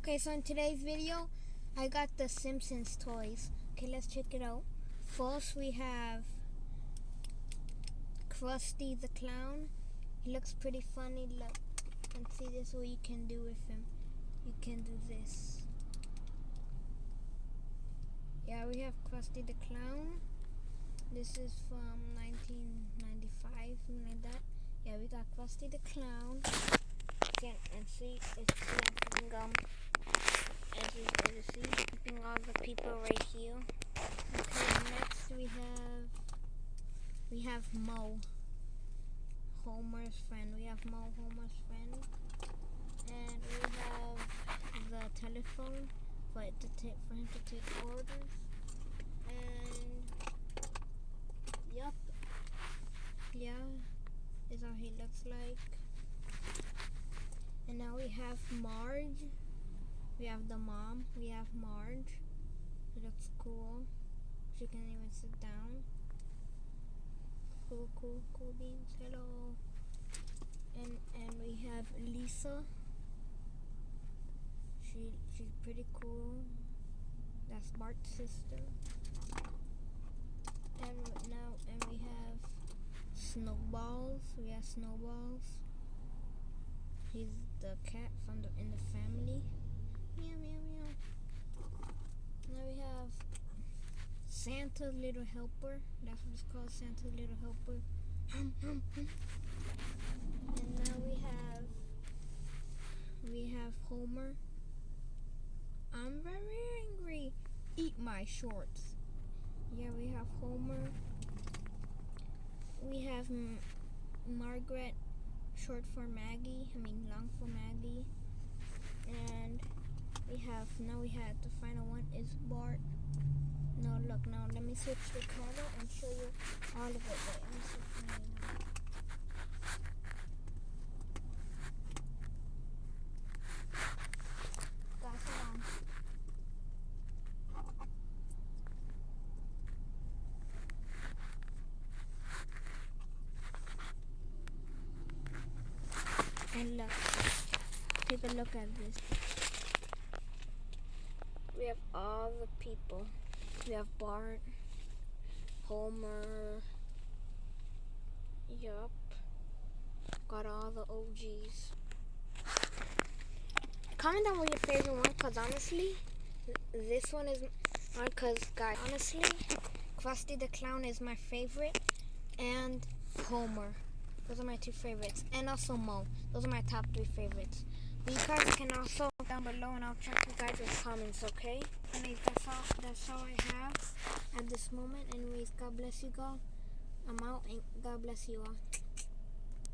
Okay, so in today's video, I got the Simpsons toys. Okay, let's check it out. First, we have Krusty the Clown. He looks pretty funny. Look, and see this what you can do with him. You can do this. Yeah, we have Krusty the Clown. This is from 1995, something like that. Yeah, we got Krusty the Clown. And see, it's keeping as you see, keeping all the people right here. Okay, next we have Moe, Homer's friend. We have Moe, Homer's friend, and we have the telephone for him to take orders. And yup, yeah, this is how he looks like. And now we have Marge. We have the mom. We have Marge. She looks cool. She can even sit down. Cool beans. Hello. And we have Lisa. She's pretty cool. That's Bart's sister. And we have Snowballs. We have Snowballs. He's the cat in the family. Meow meow meow. Now we have Santa's Little Helper. That's what it's called, Santa's Little Helper. And now we have Homer. I'm very angry. Eat my shorts. Yeah, we have Homer. We have Margaret, short for Maggie. Long for Maggie. And now we have the final one is Bart. No, look, now let me switch the camera and show you all of it. Wait, let me switch the camera. Pass it on. And look, take a look at this. We have all the people. We have Bart, Homer. Yup. Got all the OGs. Comment down what your favorite one, cause honestly, this one is cause guys, honestly, Krusty the Clown is my favorite, and Homer. Those are my two favorites, and also Moe. Those are my top 3 favorites. But you guys can also down below, and I'll check you guys' comments, okay? Anyways, that's all I have at this moment. Anyways, God bless you all. I'm out, and God bless you all.